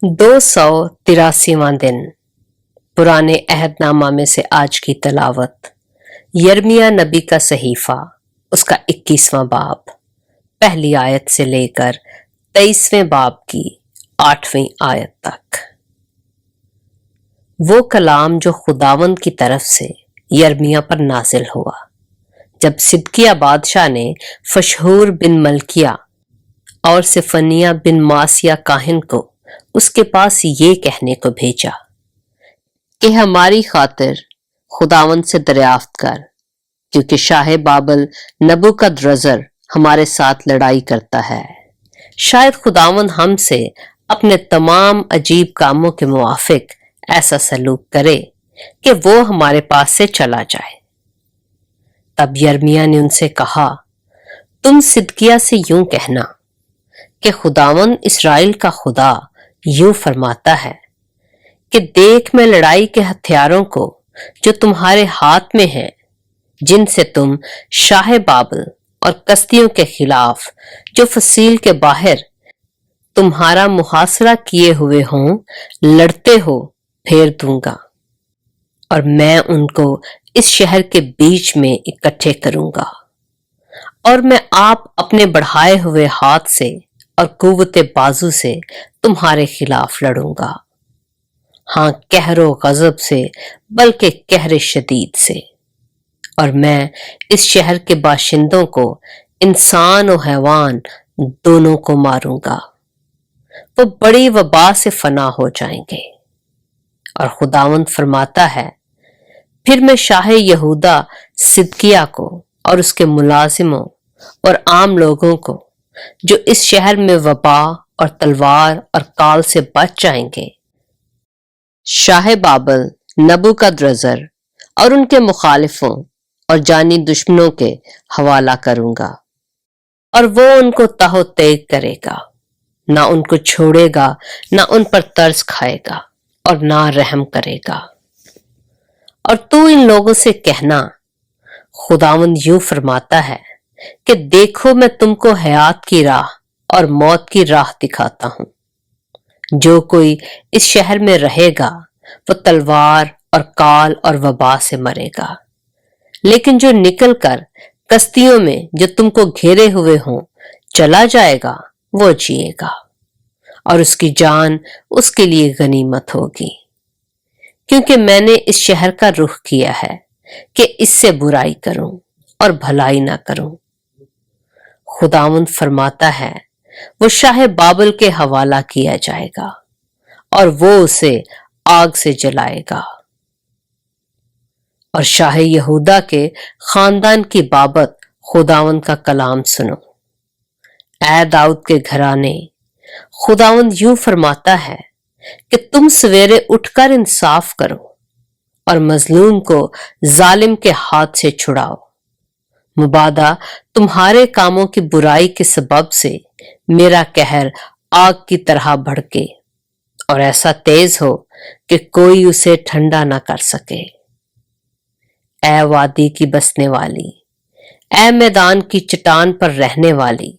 283वां दिन पुराने अहदनामा में से आज की तलावत यर्मिया नबी का सहीफा, उसका 21वां बाब, पहली आयत से लेकर 23वें बाब की 8वीं आयत तक। वो कलाम जो खुदावंद की तरफ से यर्मिया पर नाजिल हुआ जब सिदकिया बादशाह ने फशहूर बिन मलकिया और सिफनिया बिन मासिया काहिन को उसके पास ये कहने को भेजा कि हमारी खातिर खुदावंद से दरियाफ्त कर, क्योंकि शाह बाबल नबूकदरज़र हमारे साथ लड़ाई करता है। शायद खुदावंद हमसे अपने तमाम अजीब कामों के मुवाफिक ऐसा सलूक करे कि वो हमारे पास से चला जाए। तब यर्मिया ने उनसे कहा, तुम सिदकिया से यूं कहना कि खुदावंद इस्राएल का खुदा यूं फरमाता है कि देख, मैं लड़ाई के हथियारों को जो तुम्हारे हाथ में हैं, जिनसे तुम शाह बाबल और कस्तियों के खिलाफ जो फसील के बाहर तुम्हारा मुहासरा किए हुए हों लड़ते हो, फेर दूंगा और मैं उनको इस शहर के बीच में इकट्ठे करूंगा और मैं आप अपने बढ़ाए हुए हाथ से और कुव्वते बाजू से तुम्हारे खिलाफ लड़ूंगा। हाँ, कहरो गजब से, बल्कि कहरे शदीद से। और मैं इस शहर के बाशिंदों को, इंसान और हैवान दोनों को मारूंगा। वो बड़ी वबा से फना हो जाएंगे। और खुदावंद फरमाता है, फिर मैं शाह यहूदा सिदकिया को और उसके मुलाजिमों और आम लोगों को जो इस शहर में वबा और तलवार और काल से बच जाएंगे, शाह बाबल नबूकदरज़र और उनके मुखालिफों और जानी दुश्मनों के हवाला करूंगा। और वो उनको तहो तेग करेगा, ना उनको छोड़ेगा, ना उन पर तरस खाएगा और ना रहम करेगा। और तू इन लोगों से कहना, खुदावंद यूं फरमाता है कि देखो, मैं तुमको हयात की राह और मौत की राह दिखाता हूं। जो कोई इस शहर में रहेगा वो तलवार और काल और वबा से मरेगा, लेकिन जो निकल कर कस्तियों में जो तुमको घेरे हुए हों चला जाएगा, वो जिएगा और उसकी जान उसके लिए गनीमत होगी। क्योंकि मैंने इस शहर का रुख किया है कि इससे बुराई करूं और भलाई ना करूं। खुदावंद फरमाता है, वो शाह बाबल के हवाला किया जाएगा और वो उसे आग से जलाएगा। और शाह यहूदा के खानदान की बाबत खुदावंद का कलाम सुनो। ऐ दाऊद के घराने, खुदावंद यूं फरमाता है कि तुम सवेरे उठकर इंसाफ करो और मजलूम को जालिम के हाथ से छुड़ाओ। मुबादा तुम्हारे कामों की बुराई के सबब से मेरा कहर आग की तरह भड़के और ऐसा तेज हो कि कोई उसे ठंडा ना कर सके। ऐ वादी की बसने वाली, ऐ मैदान की चट्टान पर रहने वाली,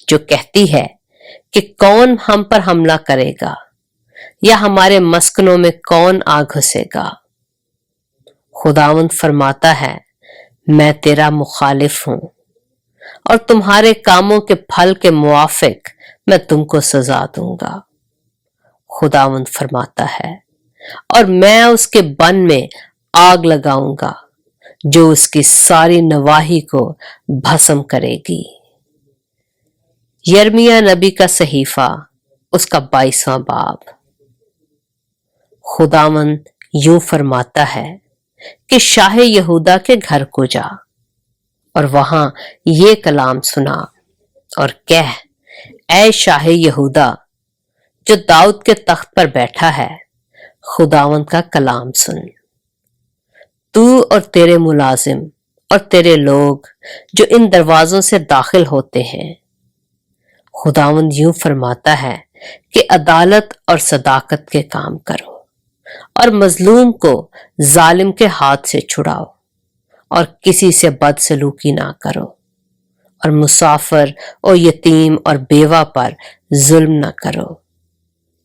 जो कहती है कि कौन हम पर हमला करेगा या हमारे मस्कनों में कौन आ घुसेगा। खुदावंद फरमाता है, मैं तेरा मुखालिफ हूं और तुम्हारे कामों के फल के मुआफिक मैं तुमको सजा दूंगा। खुदावंद फरमाता है, और मैं उसके बन में आग लगाऊंगा जो उसकी सारी नवाही को भस्म करेगी। यर्मिया नबी का सहीफा, उसका 22वां बाब। खुदावंद यूं फरमाता है कि शाह यहूदा के घर को जा और वहां ये कलाम सुना और कह, ऐ शाह यहूदा जो दाऊद के तख्त पर बैठा है, खुदावंद का कलाम सुन। तू और तेरे मुलाजिम और तेरे लोग जो इन दरवाजों से दाखिल होते हैं, खुदावंद यूं फरमाता है कि अदालत और सदाकत के काम करो और मजलूम को जालिम के हाथ से छुड़ाओ और किसी से बदसलूकी ना करो और मुसाफिर और यतीम और बेवा पर जुल्म ना करो।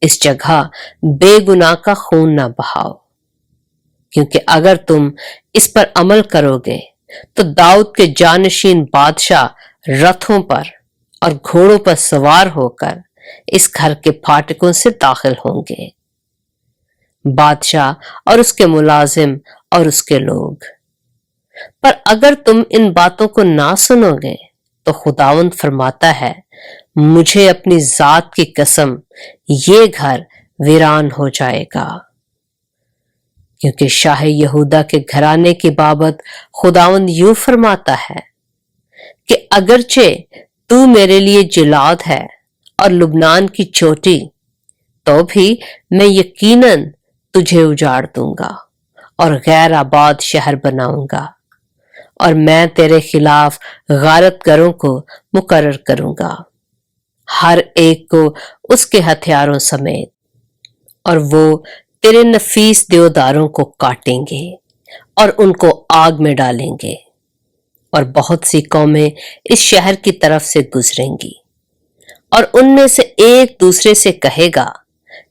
इस जगह बेगुनाह का खून ना बहाओ, क्योंकि अगर तुम इस पर अमल करोगे तो दाऊद के जानशीन बादशाह रथों पर और घोड़ों पर सवार होकर इस घर के फाटकों से दाखिल होंगे, बादशाह और उसके मुलाजिम और उसके लोग। पर अगर तुम इन बातों को ना सुनोगे तो खुदावंद फरमाता है, मुझे अपनी जात की कसम, ये घर वीरान हो जाएगा। क्योंकि शाह यहूदा के घराने की बाबत खुदावंद यूं फरमाता है कि अगरचे तू मेरे लिए जिलाद है और लुबनान की चोटी, तो भी मैं यकीनन तुझे उजाड़ दूंगा और गैर आबाद शहर बनाऊंगा, और मैं तेरे खिलाफ गारतगरों को मुकर्रर करूंगा, हर एक को उसके हथियारों समेत, और वो तेरे नफीस देवदारों को काटेंगे और उनको आग में डालेंगे, और बहुत सी कौमें इस शहर की तरफ से गुजरेंगी और उनमें से एक दूसरे से कहेगा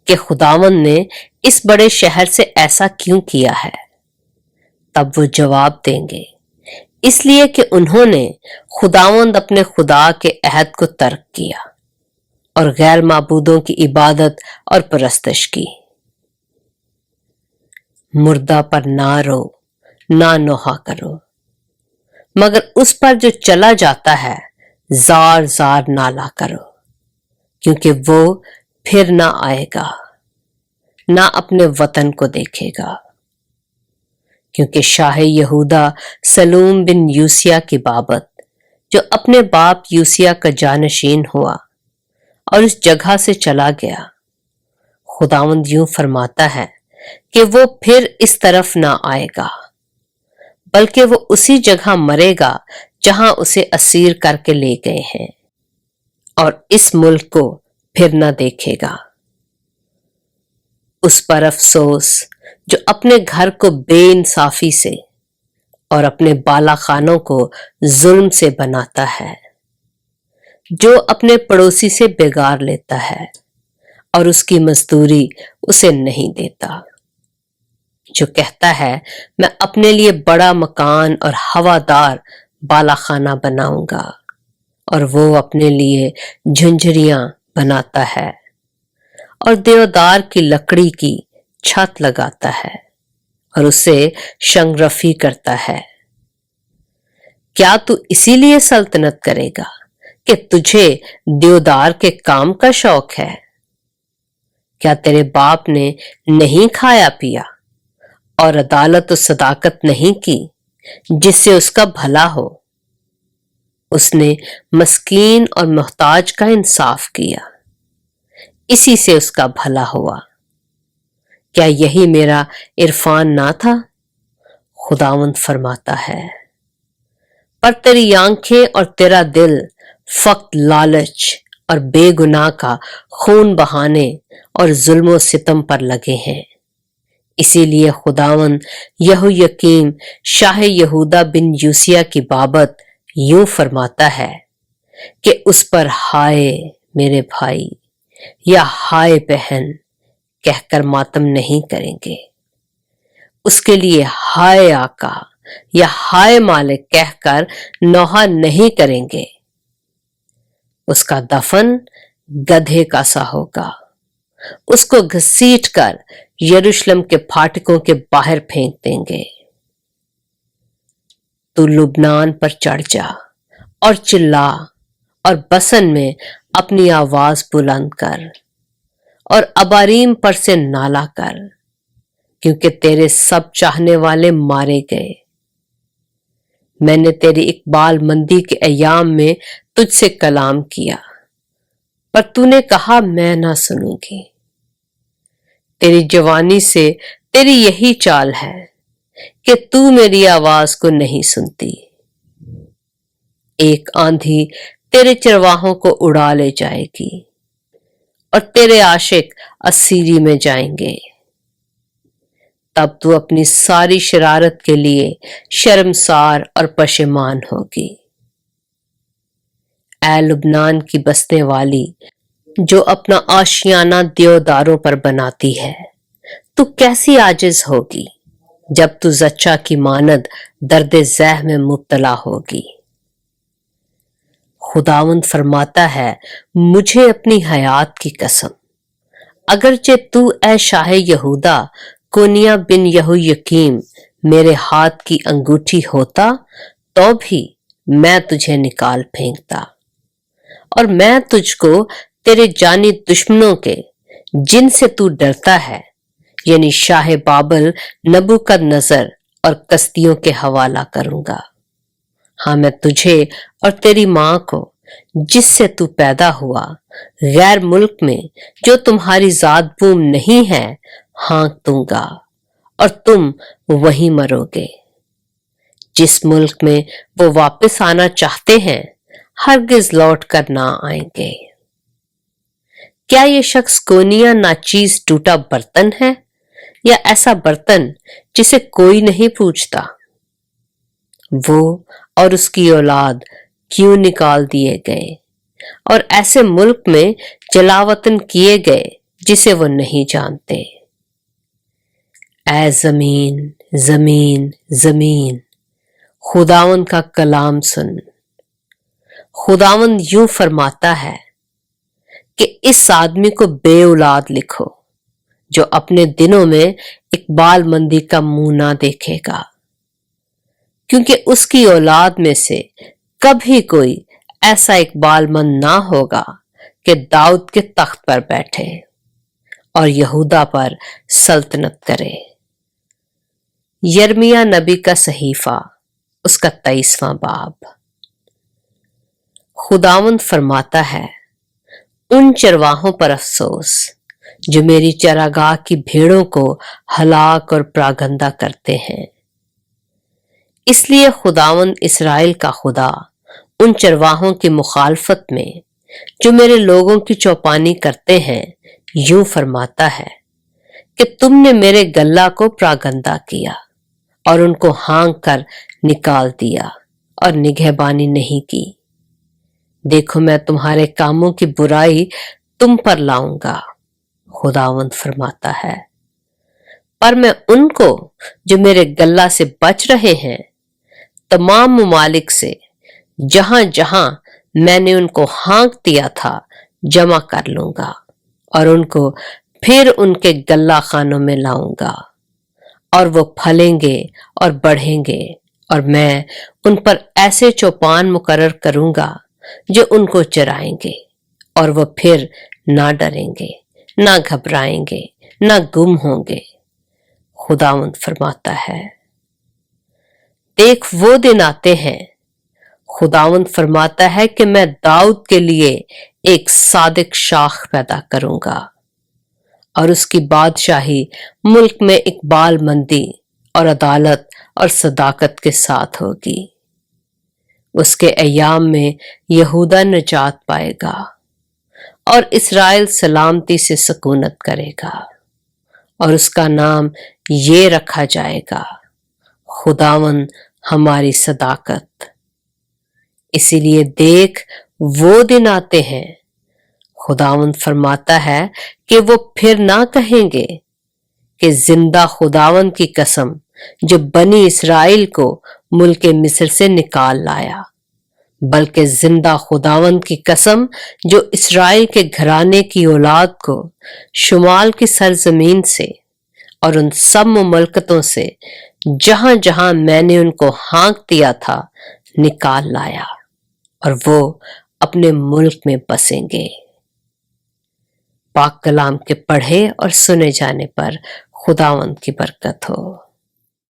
कि खुदावंद ने इस बड़े शहर से ऐसा क्यों किया है। तब वो जवाब देंगे, इसलिए कि उन्होंने खुदावंद अपने खुदा के अहद को तर्क किया और गैर माबूदों की इबादत और परस्तश की। मुर्दा पर ना रो, ना नोहा करो, मगर उस पर जो चला जाता है जार जार नाला करो, क्योंकि वो फिर ना आएगा, ना अपने वतन को देखेगा। क्योंकि शाह यहूदा सलूम बिन यूसिया की बाबत, जो अपने बाप यूसिया का जानशीन हुआ और इस जगह से चला गया, खुदावंद यूं फरमाता है कि वो फिर इस तरफ ना आएगा, बल्कि वो उसी जगह मरेगा जहां उसे असीर करके ले गए हैं, और इस मुल्क को फिर ना देखेगा। उस पर अफसोस जो अपने घर को बेइंसाफी से और अपने बाला खानों को जुल्म से बनाता है, जो अपने पड़ोसी से बेगार लेता है और उसकी मजदूरी उसे नहीं देता, जो कहता है मैं अपने लिए बड़ा मकान और हवादार बाला खाना बनाऊंगा, और वो अपने लिए झुंझरियां बनाता है और देवदार की लकड़ी की छत लगाता है और उसे शंगरफी करता है। क्या तू इसीलिए सल्तनत करेगा कि तुझे देवदार के काम का शौक है? क्या तेरे बाप ने नहीं खाया पिया और अदालत और सदाकत नहीं की जिससे उसका भला हो? उसने मस्कीन और मोहताज का इंसाफ किया, इसी से उसका भला हुआ। क्या यही मेरा इरफान ना था? खुदावंद फरमाता है। पर तेरी आंखें और तेरा दिल फक्त लालच और बेगुनाह का खून बहाने और जुल्म सितम पर लगे हैं। इसीलिए खुदावंद यहोयकीम शाह यहूदा बिन यूसिया की बाबत यूं फरमाता है कि उस पर हाय मेरे भाई या हाय बहन कहकर मातम नहीं करेंगे, उसके लिए हाय आका या हाय मालिक कहकर नौहा नहीं करेंगे। उसका दफन गधे का सा होगा, उसको घसीट कर यरूशलेम के फाटकों के बाहर फेंक देंगे। तू लुबनान पर चढ़ जा और चिल्ला और बसन में अपनी आवाज बुलंद कर और अबारीम पर से नाला कर, क्योंकि तेरे सब चाहने वाले मारे गए। मैंने तेरी इकबाल मंदी के अयाम में तुझसे कलाम किया, पर तूने कहा मैं ना सुनूंगी। तेरी जवानी से तेरी यही चाल है कि तू मेरी आवाज को नहीं सुनती। एक आंधी तेरे चरवाहों को उड़ा ले जाएगी और तेरे आशिक असीरी में जाएंगे। तब तू अपनी सारी शरारत के लिए शर्मसार और पशेमान होगी। ऐ लुबनान की बसने वाली, जो अपना आशियाना देवदारों पर बनाती है, तू कैसी आजिज होगी जब तू जच्चा की मानद दर्द ज़ह में मुब्तला होगी। खुदावंद फरमाता है, मुझे अपनी हयात की कसम, अगरचे तू ए शाह यहूदा कोनिया बिन यहूयकीम मेरे हाथ की अंगूठी होता तो भी मैं तुझे निकाल फेंकता, और मैं तुझको तेरे जानी दुश्मनों के जिनसे तू डरता है यानी शाह बाबल नबूकदनजर और कस्तियों के हवाला करूंगा। हाँ, मैं तुझे और तेरी मां को जिससे तू पैदा हुआ गैर मुल्क में जो तुम्हारी जात बूम नहीं है हाँक दूंगा और तुम वहीं मरोगे। जिस मुल्क में वो वापस आना चाहते हैं हरगिज लौट कर ना आएंगे। क्या ये शख्स कोनिया नाचीज टूटा बर्तन है या ऐसा बर्तन जिसे कोई नहीं पूछता? वो और उसकी औलाद क्यों निकाल दिए गए और ऐसे मुल्क में जलावतन किए गए जिसे वो नहीं जानते। ऐ जमीन जमीन जमीन, खुदावंद का कलाम सुन। खुदावंद यूं फरमाता है कि इस आदमी को बे औलाद लिखो जो अपने दिनों में इकबाल मंदी का मुंह ना देखेगा, क्योंकि उसकी औलाद में से कभी कोई ऐसा इकबाल मंद ना होगा कि दाऊद के तख्त पर बैठे और यहूदा पर सल्तनत करे। यर्मिया नबी का सहीफा, उसका 23वां बाब। खुदावंद फरमाता है, उन चरवाहों पर अफसोस जो मेरी चरागाह की भेड़ों को हलाक और प्रागंदा करते हैं। इसलिए खुदावंद इसराइल का खुदा उन चरवाहों की मुखालफत में जो मेरे लोगों की चौपानी करते हैं यूं फरमाता है कि तुमने मेरे गल्ला को प्रागंदा किया और उनको हाँक कर निकाल दिया और निगहबानी नहीं की। देखो, मैं तुम्हारे कामों की बुराई तुम पर लाऊंगा, खुदावंद फरमाता है, पर मैं उनको जो मेरे गल्ला से बच रहे हैं तमाम ममालिक से जहां जहां मैंने उनको हाँक दिया था जमा कर लूंगा और उनको फिर उनके गल्ला खानों में लाऊंगा और वो फलेंगे और बढ़ेंगे और मैं उन पर ऐसे चौपान मुकर्रर करूंगा जो उनको चराएंगे और वो फिर ना डरेंगे, ना घबराएंगे, ना गुम होंगे। खुदावंद फरमाता है, देख वो दिन आते हैं, खुदावंद फरमाता है कि मैं दाऊद के लिए एक सादिक शाख पैदा करूंगा और उसकी बादशाही मुल्क में इकबाल मंदी और अदालत और सदाकत के साथ होगी। उसके अय्याम में यहूदा निजात पाएगा और इसराइल सलामती से सकूनत करेगा और उसका नाम ये रखा जाएगा, खुदावंद हमारी सदाकत। इसीलिए देख वो दिन आते हैं, खुदावंद फरमाता है कि वो फिर ना कहेंगे कि जिंदा खुदावंद की कसम जो बनी इसराइल को मुल्क मिस्र से निकाल लाया, बल्कि जिंदा खुदावंद की कसम जो इसराइल के घराने की औलाद को शुमाल की सरजमीन से और उन सब मुमलकतों से जहां जहां मैंने उनको हाँक दिया था निकाल लाया और वो अपने मुल्क में बसेंगे। पाक कलाम के पढ़े और सुने जाने पर खुदावंद की बरकत हो।